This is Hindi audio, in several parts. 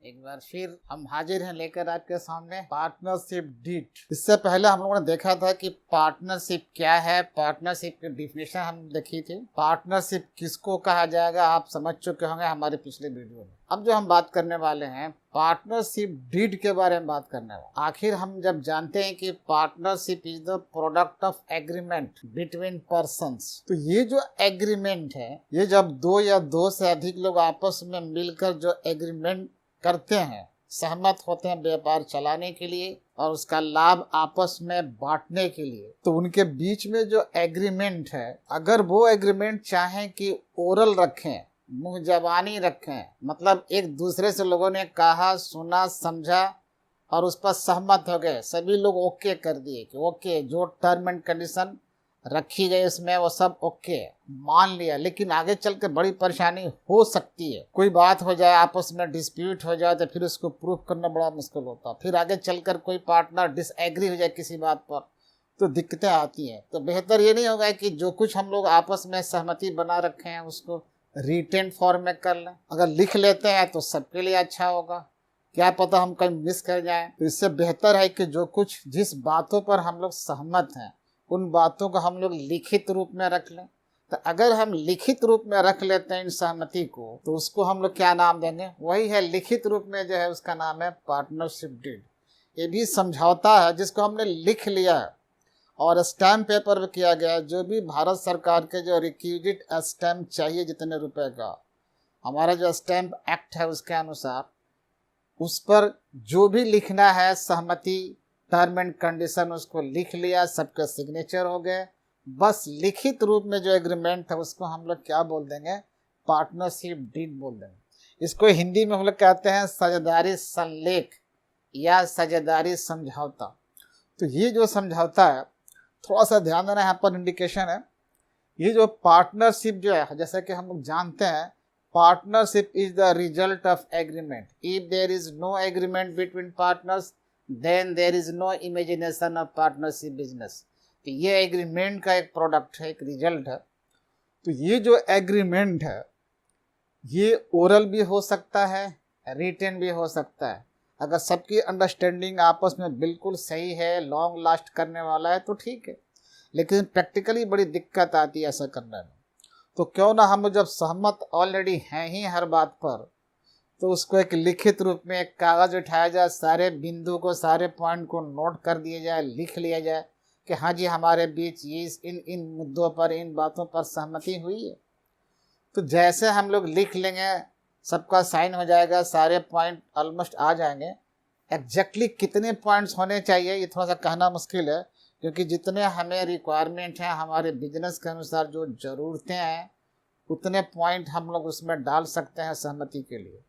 एक बार फिर हम हाजिर हैं लेकर आपके सामने पार्टनरशिप डीड। इससे पहले हम लोगों ने देखा था कि पार्टनरशिप क्या है, पार्टनरशिप की डिफिनेशन हम देखी थी। पार्टनरशिप किसको कहा जाएगा आप समझ चुके होंगे हमारे पिछले वीडियो में। अब जो हम बात करने वाले हैं पार्टनरशिप डीड के बारे में बात करने वाले। आखिर हम जब जानते हैं कि partnership is the product of agreement between persons, तो ये जो एग्रीमेंट है ये जब दो या दो से अधिक लोग आपस में मिलकर जो एग्रीमेंट करते हैं, सहमत होते हैं व्यापार चलाने के लिए और उसका लाभ आपस में बांटने के लिए, तो उनके बीच में जो एग्रीमेंट है, अगर वो एग्रीमेंट चाहें कि ओरल रखें, मुंह जबानी रखें, मतलब एक दूसरे से लोगों ने कहा, सुना, समझा और उस पर सहमत हो गए, सभी लोग ओके कर दिए कि ओके जो टर्म एंड कंडीशन रखी गई उसमें वो सब ओके मान लिया, लेकिन आगे चल के बड़ी परेशानी हो सकती है। कोई बात हो जाए, आपस में डिस्प्यूट हो जाए तो फिर उसको प्रूफ करना बड़ा मुश्किल होता है। फिर आगे चलकर कोई पार्टनर डिसएग्री हो जाए किसी बात पर तो दिक्कतें आती हैं। तो बेहतर ये नहीं होगा कि जो कुछ हम लोग आपस में सहमति बना रखे हैं उसको रिटेन फॉर्म में कर लें। अगर लिख लेते हैं तो सबके लिए अच्छा होगा, क्या पता हम कहीं मिस कर जाएं। तो इससे बेहतर है कि जो कुछ जिस बातों पर हम लोग सहमत हैं उन बातों को हम लोग लिखित रूप में रख लें। तो अगर हम लिखित रूप में रख लेते हैं इन सहमति को तो उसको हम लोग क्या नाम देंगे, वही है लिखित रूप में जो है उसका नाम है पार्टनरशिप डीड। ये भी समझौता है जिसको हमने लिख लिया है और स्टैम्प पेपर पर किया गया है। जो भी भारत सरकार के जो रिक्विजिट स्टैम्प चाहिए जितने रुपए का, हमारा जो स्टैम्प एक्ट है उसके अनुसार उस पर जो भी लिखना है सहमति टर्म एंड कंडीशन उसको लिख लिया, सबके सिग्नेचर हो गए। बस लिखित रूप में जो एग्रीमेंट है उसको हम लोग क्या बोल देंगे, पार्टनरशिप डीड बोल देंगे। इसको हिंदी में हम लोग कहते हैं साझेदारी संलेख या साझेदारी समझौता। तो ये जो समझौता है थोड़ा सा ध्यान देना यहाँ पर इंडिकेशन है। ये जो पार्टनरशिप जो है, जैसा कि हम लोग जानते हैं partnership is the result of agreement. If there is no agreement between partners then there is no imagination of partnership business. तो ये एग्रीमेंट का एक प्रोडक्ट है, एक रिजल्ट है। तो ये जो एग्रीमेंट है ये ओरल भी हो सकता है, रिटन भी हो सकता है। अगर सबकी अंडरस्टैंडिंग आपस में बिल्कुल सही है, लॉन्ग लास्ट करने वाला है तो ठीक है, लेकिन प्रैक्टिकली बड़ी दिक्कत आती है ऐसा करने में। तो क्यों ना हम जब सहमत ऑलरेडी हैं ही हर बात पर, तो उसको एक लिखित रूप में एक कागज़ उठाया जाए, सारे बिंदु को, सारे पॉइंट को नोट कर दिया जाए, लिख लिया जाए कि हाँ जी हमारे बीच ये इन इन मुद्दों पर, इन बातों पर सहमति हुई है। तो जैसे हम लोग लिख लेंगे, सबका साइन हो जाएगा, सारे पॉइंट ऑलमोस्ट आ जाएंगे। एग्जैक्टली कितने पॉइंट्स होने चाहिए ये थोड़ा सा कहना मुश्किल है, क्योंकि जितने हमें रिक्वायरमेंट हैं हमारे बिजनेस के अनुसार, जो ज़रूरतें हैं उतने पॉइंट हम लोग उसमें डाल सकते हैं सहमति के लिए।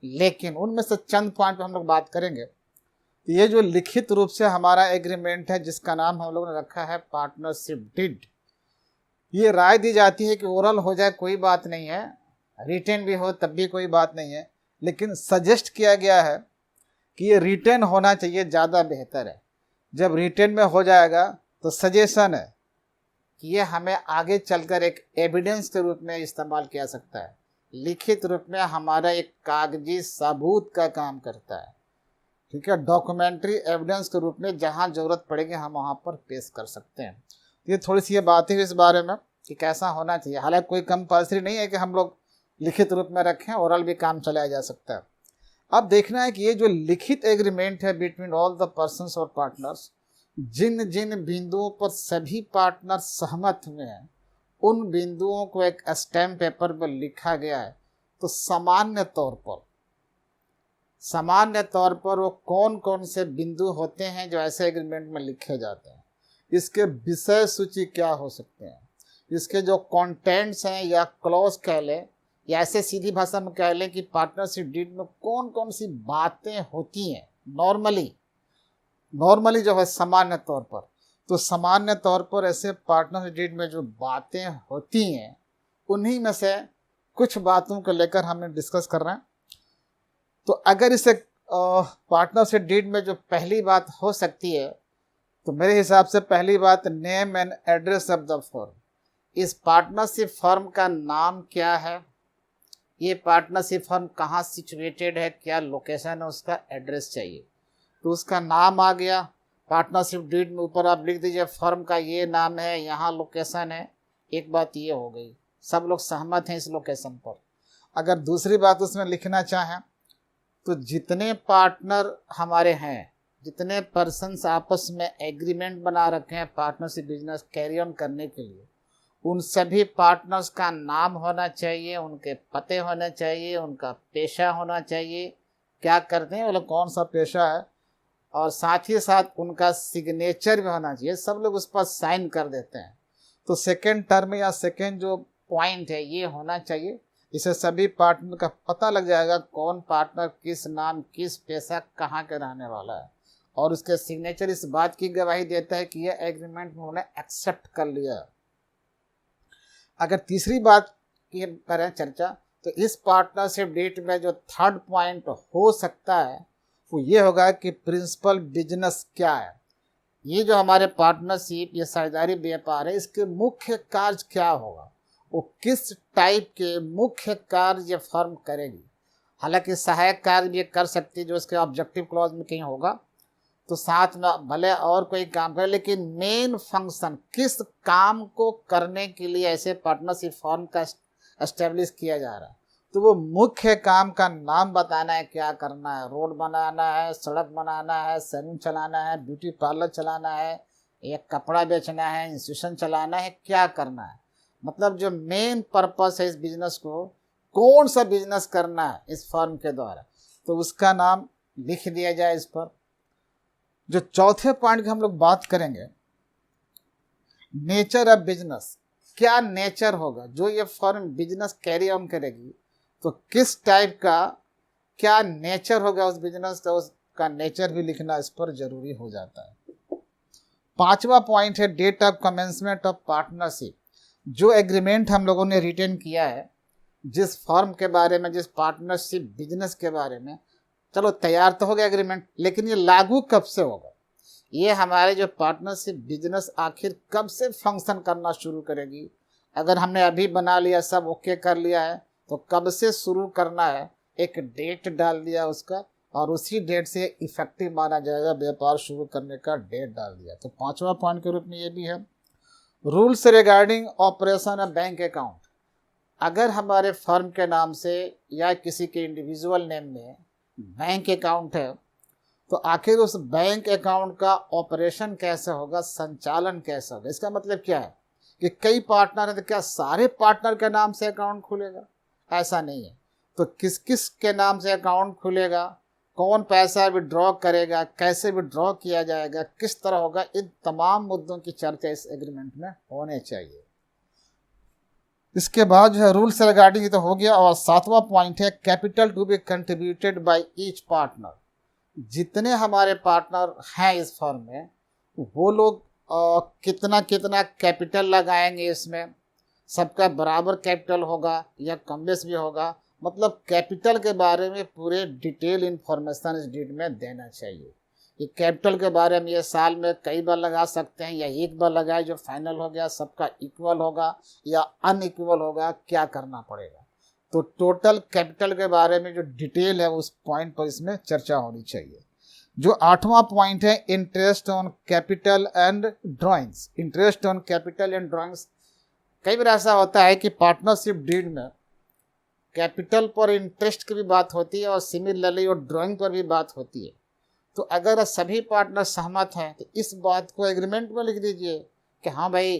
लेकिन उनमें से चंद पॉइंट पर हम लोग बात करेंगे। तो ये जो लिखित रूप से हमारा एग्रीमेंट है जिसका नाम हम लोगों ने रखा है पार्टनरशिप डीड, ये राय दी जाती है कि ओरल हो जाए कोई बात नहीं है, रिटेन भी हो तब भी कोई बात नहीं है, लेकिन सजेस्ट किया गया है कि ये रिटेन होना चाहिए, ज़्यादा बेहतर है। जब रिटेन में हो जाएगा तो सजेशन है कि ये हमें आगे चलकर एक एविडेंस के रूप में इस्तेमाल किया सकता है। लिखित रूप में हमारा एक कागजी सबूत का काम करता है, ठीक है, डॉक्यूमेंट्री एविडेंस के रूप में जहाँ ज़रूरत पड़ेगी हम वहाँ पर पेश कर सकते हैं। ये थोड़ी सी ये बातें हुई इस बारे में कि कैसा होना चाहिए। हालांकि कोई कंपल्सरी नहीं है कि हम लोग लिखित रूप में रखें, ओरल भी काम चलाया जा सकता है। अब देखना है कि ये जो लिखित एग्रीमेंट है बिटवीन ऑल द पर्सन्स और पार्टनर्स, जिन जिन बिंदुओं पर सभी पार्टनर सहमत हुए हैं उन बिंदुओं को एक स्टैम्प पेपर पर लिखा गया है। तो सामान्य तौर पर वो कौन कौन से बिंदु होते हैं जो ऐसे एग्रीमेंट में लिखे जाते हैं, इसके विषय सूची क्या हो सकते हैं, इसके जो कंटेंट्स हैं या क्लॉज कह लें, या ऐसे सीधी भाषा में कह लें कि पार्टनरशिप डीड में कौन कौन सी बातें होती हैं नॉर्मली जो है सामान्य तौर पर। तो सामान्य तौर पर ऐसे पार्टनरशिप डीड में जो बातें होती हैं उन्हीं में से कुछ बातों को लेकर हमें डिस्कस कर रहे हैं। तो अगर इसे पार्टनरशिप डीड में जो पहली बात हो सकती है, तो मेरे हिसाब से पहली बात name and address of the firm. इस पार्टनरशिप फर्म का नाम क्या है, ये पार्टनरशिप फर्म कहाँ सिचुएटेड है, क्या लोकेशन है, उसका एड्रेस चाहिए। तो उसका नाम आ गया, पार्टनरशिप डीड में ऊपर आप लिख दीजिए फर्म का ये नाम है, यहाँ लोकेशन है। एक बात ये हो गई, सब लोग सहमत हैं इस लोकेशन पर। अगर दूसरी बात उसमें लिखना चाहें तो जितने पार्टनर हमारे हैं, जितने पर्सन्स आपस में एग्रीमेंट बना रखे हैं पार्टनरशिप बिजनेस कैरी ऑन करने के लिए, उन सभी पार्टनर्स का नाम होना चाहिए, उनके पते होने चाहिए, उनका पेशा होना चाहिए, क्या करते हैं वो लोग, कौन सा पेशा है, और साथ ही साथ उनका सिग्नेचर भी होना चाहिए। सब लोग उस पर साइन कर देते हैं। तो सेकेंड टर्म या सेकेंड जो पॉइंट है ये होना चाहिए। इससे सभी पार्टनर का पता लग जाएगा कौन पार्टनर किस नाम किस पेशा कहाँ के रहने वाला है, और उसके सिग्नेचर इस बात की गवाही देता है कि यह एग्रीमेंट उन्होंने एक्सेप्ट कर लिया। अगर तीसरी बात की करें चर्चा, तो इस पार्टनरशिप डीड में जो थर्ड पॉइंट हो सकता है वो ये होगा कि प्रिंसिपल बिजनेस क्या है। ये जो हमारे पार्टनरशिप ये साझेदारी व्यापार है, इसके मुख्य कार्य क्या होगा, वो किस टाइप के मुख्य कार्य ये फर्म करेगी। हालांकि सहायक कार्य भी कर सकती है जो उसके ऑब्जेक्टिव क्लॉज में कहीं होगा, तो साथ में भले और कोई काम करे, लेकिन मेन फंक्शन किस काम को करने के लिए ऐसे पार्टनरशिप फर्म का एस्टेब्लिश किया जा रहा है, तो वो मुख्य काम का नाम बताना है, क्या करना है, रोड बनाना है, सड़क बनाना है, सैलून चलाना है, ब्यूटी पार्लर चलाना है, या कपड़ा बेचना है, इंस्टीट्यूशन चलाना है, क्या करना है। मतलब जो मेन पर्पस है इस बिजनेस को, कौन सा बिजनेस करना है इस फर्म के द्वारा, तो उसका नाम लिख दिया जाए इस पर। जो चौथे पॉइंट की हम लोग बात करेंगे, नेचर ऑफ बिजनेस, क्या नेचर होगा जो ये फर्म बिजनेस कैरी ऑन करेगी, तो किस टाइप का क्या नेचर होगा उस बिजनेस का, उसका नेचर भी लिखना इस पर जरूरी हो जाता है। पांचवा पॉइंट है date of commencement of partnership. जो एग्रीमेंट हम लोगों ने रिटेन किया है जिस फर्म के बारे में, जिस पार्टनरशिप बिजनेस के बारे में, चलो तैयार तो हो गया एग्रीमेंट, लेकिन ये लागू कब से होगा, ये हमारे जो पार्टनरशिप बिजनेस आखिर कब से फंक्शन करना शुरू करेगी। अगर हमने अभी बना लिया, सब ओके कर लिया है, तो कब से शुरू करना है, एक डेट डाल दिया उसका, और उसी डेट से इफेक्टिव माना जाएगा, व्यापार शुरू करने का डेट डाल दिया। तो पांचवा पॉइंट के रूप में ये भी है। Rules regarding operation of bank account. अगर हमारे फर्म के नाम से या किसी के इंडिविजुअल नेम में बैंक अकाउंट है, तो आखिर उस बैंक अकाउंट का ऑपरेशन कैसे होगा, संचालन कैसे होगा। इसका मतलब क्या है कि कई पार्टनर हैं, तो क्या सारे पार्टनर के नाम से अकाउंट खुलेगा, ऐसा नहीं है। तो किस किस के नाम से अकाउंट खुलेगा, कौन पैसा विड्रॉ करेगा, कैसे विड्रॉ किया जाएगा, किस तरह होगा, इन तमाम मुद्दों की चर्चा इस एग्रीमेंट में होने चाहिए। इसके बाद जो है रूल्स रिगार्डिंग तो हो गया, और सातवां पॉइंट है capital to be contributed by each partner. जितने हमारे पार्टनर हैं इस फर्म में, वो लोग कितना कितना कैपिटल लगाएंगे, इसमें सबका बराबर कैपिटल होगा या कम बेस भी होगा। मतलब कैपिटल के बारे में पूरे डिटेल इंफॉर्मेशन इस डीड में देना चाहिए। ये कैपिटल के बारे में ये साल में कई बार लगा सकते हैं या एक बार लगाए जो फाइनल हो गया, सबका इक्वल होगा या अनइक्वल होगा, क्या करना पड़ेगा। तो टोटल कैपिटल के बारे में जो डिटेल है उस पॉइंट पर इसमें चर्चा होनी चाहिए। जो आठवां पॉइंट है interest on capital and drawings. Interest on capital and drawings, कई बार ऐसा होता है कि पार्टनरशिप डीड में कैपिटल पर इंटरेस्ट की भी बात होती है और सिमिलरली और ड्राइंग पर भी बात होती है। तो अगर सभी पार्टनर सहमत हैं तो इस बात को एग्रीमेंट में लिख दीजिए कि हाँ भाई,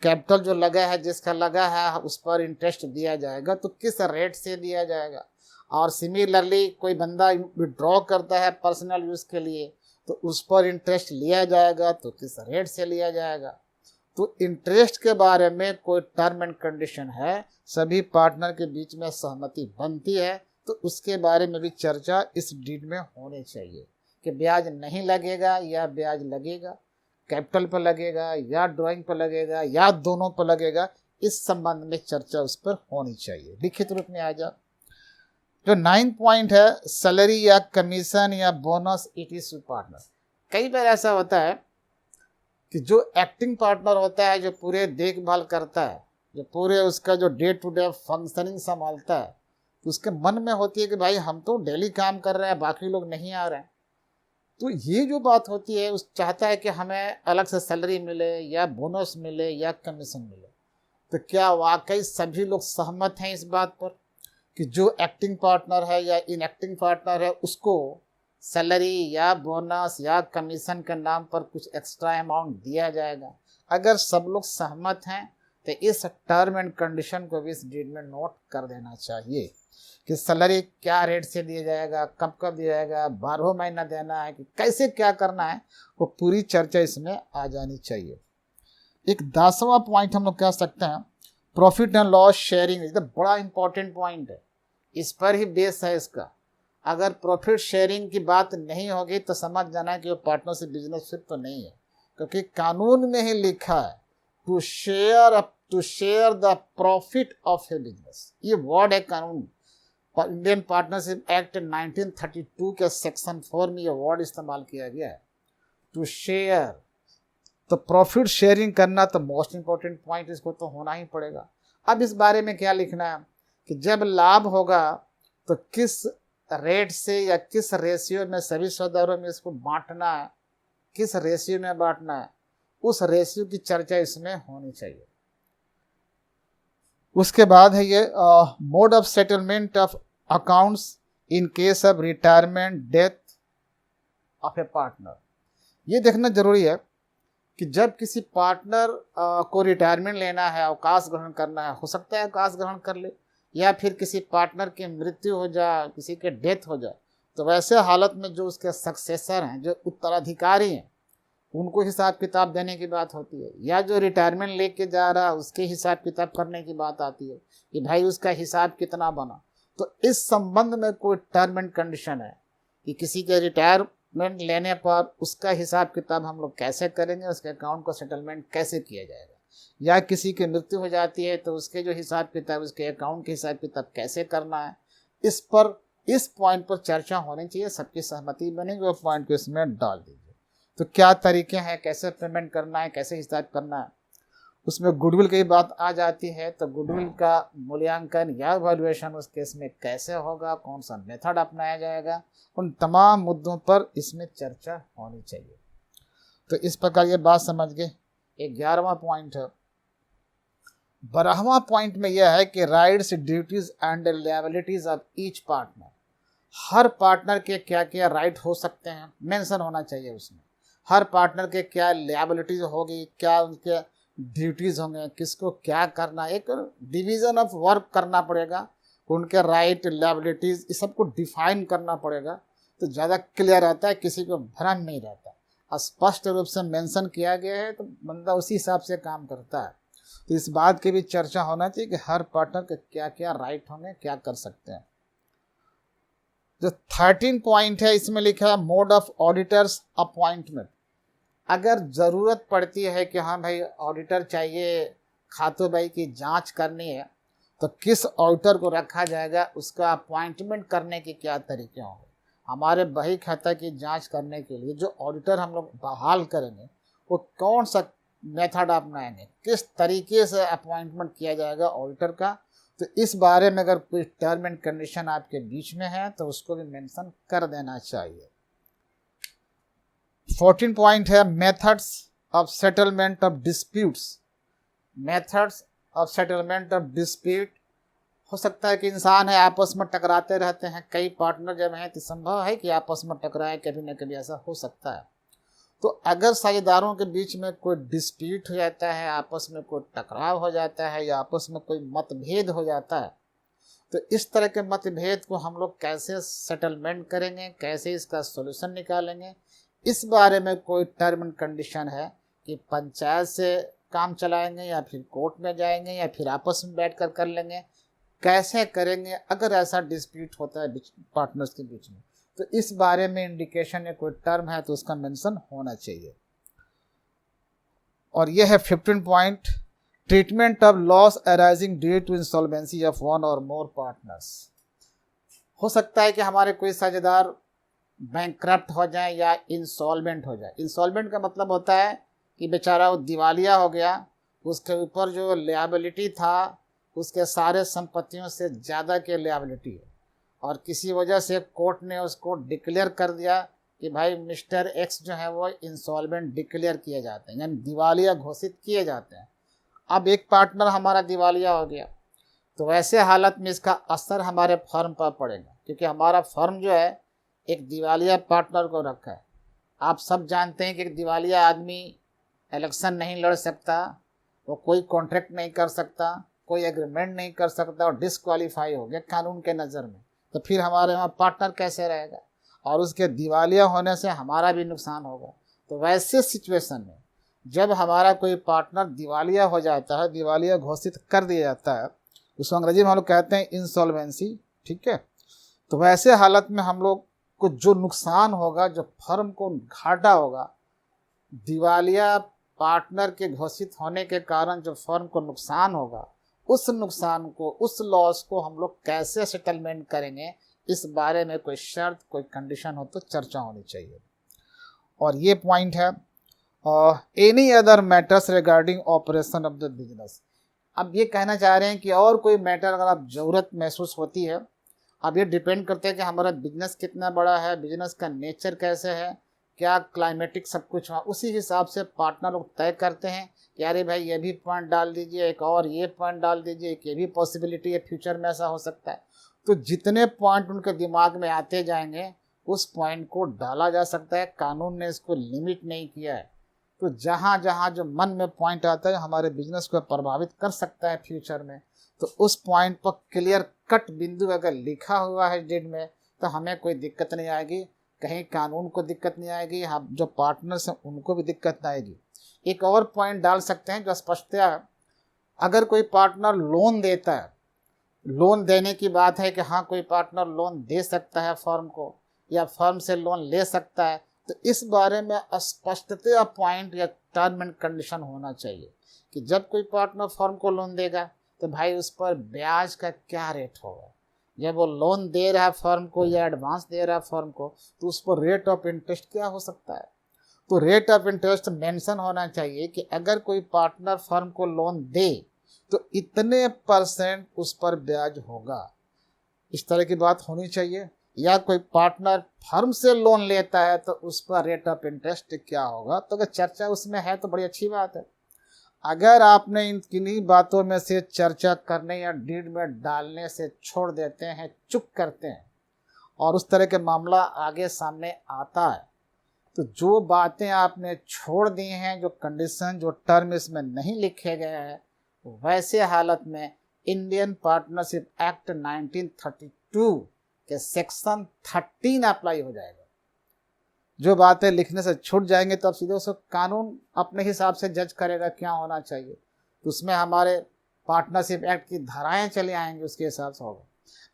कैपिटल जो लगा है, जिसका लगा है उस पर इंटरेस्ट दिया जाएगा, तो किस रेट से दिया जाएगा। और सिमिलरली कोई बंदा विड्रॉ करता है पर्सनल यूज़ के लिए, तो उस पर इंटरेस्ट लिया जाएगा, तो किस रेट से लिया जाएगा। तो इंटरेस्ट के बारे में कोई टर्म एंड कंडीशन है, सभी पार्टनर के बीच में सहमति बनती है, तो उसके बारे में भी चर्चा इस डीड में होनी चाहिए कि ब्याज नहीं लगेगा या ब्याज लगेगा, कैपिटल पर लगेगा या ड्राइंग पर लगेगा या दोनों पर लगेगा। इस संबंध में चर्चा उस पर होनी चाहिए, लिखित रूप में आ जा। जो 9 पॉइंट है सैलरी या कमीशन या बोनस इट इज पार्टनर। कई बार ऐसा होता है कि जो एक्टिंग पार्टनर होता है, जो पूरे देखभाल करता है, जो पूरे उसका जो डे टू डे फंक्शनिंग संभालता है, उसके मन में होती है कि भाई हम तो डेली काम कर रहे हैं, बाकी लोग नहीं आ रहे हैं। तो ये जो बात होती है, उस चाहता है कि हमें अलग से सैलरी मिले या बोनस मिले या कमीशन मिले। तो क्या वाकई सभी लोग सहमत हैं इस बात पर कि जो एक्टिंग पार्टनर है या इन एक्टिंग पार्टनर है उसको सैलरी या बोनस या कमीशन के नाम पर कुछ एक्स्ट्रा अमाउंट दिया जाएगा? अगर सब लोग सहमत हैं तो इस टर्म एंड कंडीशन को भी इस डीड में नोट कर देना चाहिए कि सैलरी क्या रेट से दिया जाएगा, कब कब दिया जाएगा, 12 महीना देना है कि कैसे क्या करना है, वो पूरी चर्चा इसमें आ जानी चाहिए। एक 10वां पॉइंट हम लोग कह सकते हैं प्रॉफिट एंड लॉस शेयरिंग। ये बड़ा इंपॉर्टेंट पॉइंट है, इस पर ही बेस है इसका। अगर प्रॉफिट शेयरिंग की बात नहीं होगी तो समझ जाना है कि वो पार्टनरशिप बिजनेसशिप तो नहीं है, क्योंकि कानून में ही लिखा है to share the profit of a business. ये वर्ड है कानून, इंडियन पार्टनरशिप एक्ट 1932 के सेक्शन 4 में ये वर्ड इस्तेमाल किया गया है, टू शेयर। तो प्रॉफिट शेयरिंग करना तो मोस्ट इंपॉर्टेंट पॉइंट, इसको तो होना ही पड़ेगा। अब इस बारे में क्या लिखना है कि जब लाभ होगा तो किस रेट से या किस रेशियो में सभी सौदागरों में इसको बांटना है, किस रेशियो में बांटना है, उस रेशियो की चर्चा इसमें होनी चाहिए। उसके बाद है ये mode of settlement of accounts in case of retirement death of A partner. ये देखना जरूरी है कि जब किसी पार्टनर को रिटायरमेंट लेना है, अवकाश ग्रहण करना है, हो सकता है अवकाश ग्रहण कर ले, या फिर किसी पार्टनर की मृत्यु हो जाए, किसी के डेथ हो जाए, तो वैसे हालत में जो उसके सक्सेसर हैं, जो उत्तराधिकारी हैं, उनको हिसाब किताब देने की बात होती है, या जो रिटायरमेंट लेके जा रहा है उसके हिसाब किताब करने की बात आती है कि भाई उसका हिसाब कितना बना। तो इस संबंध में कोई टर्म एंड कंडीशन है कि किसी के रिटायरमेंट लेने पर उसका हिसाब किताब हम लोग कैसे करेंगे, उसके अकाउंट को सेटलमेंट कैसे किया जाएगा, या किसी की मृत्यु हो जाती है तो उसके जो हिसाब किताब, उसके अकाउंट के हिसाब किताब कैसे करना है, इस पॉइंट पर चर्चा होनी चाहिए। सबकी सहमति बनेगी, वो पॉइंट को इसमें डाल दीजिए। तो क्या तरीके हैं, कैसे पेमेंट करना है, कैसे हिसाब करना है, उसमें गुडविल की बात आ जाती है। तो गुडविल का मूल्यांकन या वैल्यूएशन उस केस में कैसे होगा, कौन सा मेथड अपनाया जाएगा, उन तमाम मुद्दों पर इसमें चर्चा होनी चाहिए। तो इस प्रकार ये बात समझ गए। 11वां पॉइंट है। 12वां पॉइंट में यह है कि rights, duties and liabilities of each partner. Her partner के क्या क्या राइट हो सकते हैं, मेंशन होना चाहिए उसमें। हर पार्टनर के क्या लायबिलिटीज होगी, क्या उनके ड्यूटीज होंगे, किसको क्या करना, एक डिवीजन ऑफ वर्क करना पड़ेगा, उनके राइट, लायबिलिटीज, इस सबको डिफाइन करना पड़ेगा। तो ज़्यादा क्लियर रहता है, किसी को भ्रम नहीं रहता, स्पष्ट रूप से मेंशन किया गया है तो बंदा उसी हिसाब से काम करता है। तो इस बात की भी चर्चा होना चाहिए कि हर पार्टनर के क्या क्या राइट होंगे, क्या कर सकते हैं। जो 13 पॉइंट है इसमें लिखा है मोड ऑफ ऑडिटर्स अपॉइंटमेंट। अगर ज़रूरत पड़ती है कि हाँ भाई ऑडिटर चाहिए, खातों भाई की जांच करनी है, तो किस ऑडिटर को रखा जाएगा, उसका अपॉइंटमेंट करने के क्या तरीके होंगे। हमारे बही खाता की जांच करने के लिए जो ऑडिटर हम लोग बहाल करेंगे वो कौन सा मेथड अपनाएंगे, किस तरीके से अपॉइंटमेंट किया जाएगा ऑडिटर का। तो इस बारे में अगर कोई टर्म एंड कंडीशन आपके बीच में है तो उसको भी मेंशन कर देना चाहिए। 14 पॉइंट है methods of settlement of disputes. Methods of settlement of dispute. हो सकता है कि इंसान है, आपस में टकराते रहते हैं, कई पार्टनर जब हैं तो संभव है कि आपस में टकराए, कभी ना कभी ऐसा हो सकता है। तो अगर साझेदारों के बीच में कोई डिस्प्यूट हो जाता है, आपस में कोई टकराव हो जाता है, या आपस में कोई मतभेद हो जाता है, तो इस तरह के मतभेद को हम लोग कैसे सेटलमेंट करेंगे, कैसे इसका सॉल्यूशन निकालेंगे, इस बारे में कोई टर्म एंड कंडीशन है कि पंचायत से काम चलाएंगे या फिर कोर्ट में जाएंगे या फिर आपस में बैठकर कर लेंगे, कैसे करेंगे अगर ऐसा डिस्प्यूट होता है पार्टनर्स के बीच में। तो इस बारे में इंडिकेशन या कोई टर्म है तो उसका मेंशन होना चाहिए। और यह है 15 point treatment of loss arising due to insolvency of one और मोर पार्टनर्स। हो सकता है कि हमारे कोई साझेदार बैंकक्रप्ट हो जाए या इंसॉल्वेंट हो जाए। इंसॉल्वेंट का मतलब होता है कि बेचारा वो दिवालिया हो गया, उसके ऊपर जो लायबिलिटी था उसके सारे संपत्तियों से ज़्यादा की लिएबिलिटी है, और किसी वजह से कोर्ट ने उसको डिक्लेयर कर दिया कि भाई मिस्टर एक्स जो है वो इंसॉल्वेंट डिक्लेयर किए जाते हैं, यानी दिवालिया घोषित किए जाते हैं। अब एक पार्टनर हमारा दिवालिया हो गया, तो वैसे हालत में इसका असर हमारे फर्म पर पड़ेगा, क्योंकि हमारा फर्म जो है एक दिवालिया पार्टनर को रखा है। आप सब जानते हैं कि एक दिवालिया आदमी इलेक्शन नहीं लड़ सकता, वो कोई कॉन्ट्रैक्ट नहीं कर सकता, कोई एग्रीमेंट नहीं कर सकता, और डिसक्वालीफाई हो गया कानून के नज़र में। तो फिर हमारे वहाँ पार्टनर कैसे रहेगा, और उसके दिवालिया होने से हमारा भी नुकसान होगा। तो वैसे सिचुएशन में जब हमारा कोई पार्टनर दिवालिया हो जाता है, दिवालिया घोषित कर दिया जाता है, उसको अंग्रेजी में हम लोग कहते हैं इंसॉल्वेंसी, ठीक है। तो वैसे हालत में हम लोग को जो नुकसान होगा, जो फर्म को घाटा होगा, दिवालिया पार्टनर के घोषित होने के कारण जो फर्म को नुकसान होगा, उस नुकसान को, उस लॉस को हम लोग कैसे सेटलमेंट करेंगे, इस बारे में कोई शर्त, कोई कंडीशन हो तो चर्चा होनी चाहिए। और ये पॉइंट है any other matters regarding operation of the business. अब ये कहना चाह रहे हैं कि और कोई मैटर अगर आप ज़रूरत महसूस होती है, अब ये डिपेंड करते हैं कि हमारा बिजनेस कितना बड़ा है, बिजनेस का नेचर कैसे है, क्या क्लाइमेटिक सब कुछ हुआ, उसी हिसाब से पार्टनर लोग तय करते हैं कि अरे भाई ये भी पॉइंट डाल दीजिए, एक और ये पॉइंट डाल दीजिए, एक ये भी पॉसिबिलिटी है फ्यूचर में ऐसा हो सकता है। तो जितने पॉइंट उनके दिमाग में आते जाएंगे उस पॉइंट को डाला जा सकता है, कानून ने इसको लिमिट नहीं किया है। तो जहाँ जहाँ जो मन में पॉइंट आता है हमारे बिजनेस को प्रभावित कर सकता है फ्यूचर में, तो उस पॉइंट पर क्लियर कट बिंदु अगर लिखा हुआ है डेट में, तो हमें कोई दिक्कत नहीं आएगी, कहीं कानून को दिक्कत नहीं आएगी, हम जो पार्टनर्स हैं उनको भी दिक्कत नहीं आएगी। एक और पॉइंट डाल सकते हैं जो स्पष्टता है, अगर कोई पार्टनर लोन देता है, लोन देने की बात है कि हाँ कोई पार्टनर लोन दे सकता है फर्म को, या फर्म से लोन ले सकता है, तो इस बारे में स्पष्टता पॉइंट या टर्म एंड कंडीशन होना चाहिए कि जब कोई पार्टनर फर्म को लोन देगा तो भाई उस पर ब्याज का क्या रेट होगा। जब वो लोन दे रहा है फर्म को या एडवांस दे रहा है फर्म को, तो उस पर रेट ऑफ इंटरेस्ट क्या हो सकता है। तो रेट ऑफ इंटरेस्ट मेंशन होना चाहिए कि अगर कोई पार्टनर फर्म को लोन दे तो इतने % उस पर ब्याज होगा, इस तरह की बात होनी चाहिए। या कोई पार्टनर फर्म से लोन लेता है तो उस पर रेट ऑफ इंटरेस्ट क्या होगा। तो अगर चर्चा उसमें है तो बड़ी अच्छी बात है। अगर आपने इन किन्हीं बातों में से चर्चा करने या डीड में डालने से छोड़ देते हैं, चुप करते हैं, और उस तरह के मामला आगे सामने आता है, तो जो बातें आपने छोड़ दी हैं, जो कंडीशन, जो टर्म इसमें नहीं लिखे गए हैं, वैसे हालत में इंडियन पार्टनरशिप एक्ट 1932 के सेक्शन 13 अप्लाई हो जाएगा। जो बातें लिखने से छूट जाएंगे तो अब सीधे उसको कानून अपने हिसाब से जज करेगा क्या होना चाहिए, तो उसमें हमारे पार्टनरशिप एक्ट की धाराएं चले आएंगी, उसके हिसाब से होगा।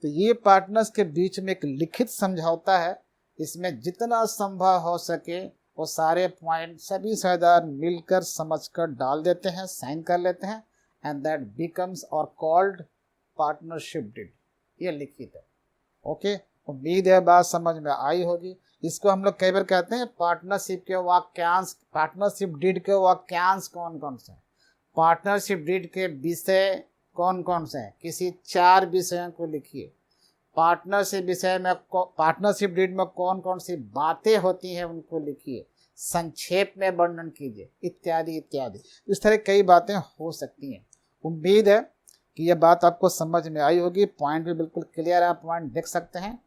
तो ये पार्टनर्स के बीच में एक लिखित समझौता है, इसमें जितना संभव हो सके वो सारे पॉइंट सभी साझेदार मिलकर समझकर डाल देते हैं, साइन कर लेते हैं, एंड दैट बिकम्स और कॉल्ड पार्टनरशिप डीड। ये लिखित है। ओके, उम्मीद है बात समझ में आई होगी। इसको हम लोग कई बार कहते हैं पार्टनरशिप के वाक्यांश, पार्टनरशिप डीड के वाक्यांश कौन कौन से हैं, पार्टनरशिप डीड के विषय कौन कौन से हैं, किसी 4 विषयों को लिखिए। पार्टनरशिप विषय में पार्टनरशिप डीड में कौन कौन सी बातें होती हैं उनको लिखिए, संक्षेप में वर्णन कीजिए, इत्यादि इत्यादि। इस तरह कई बातें हो सकती हैं। उम्मीद है कि यह बात आपको समझ में आई होगी। पॉइंट भी बिल्कुल क्लियर है, आप पॉइंट देख सकते हैं।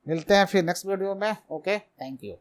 मिलते हैं फिर नेक्स्ट वीडियो में। Okay, thank you.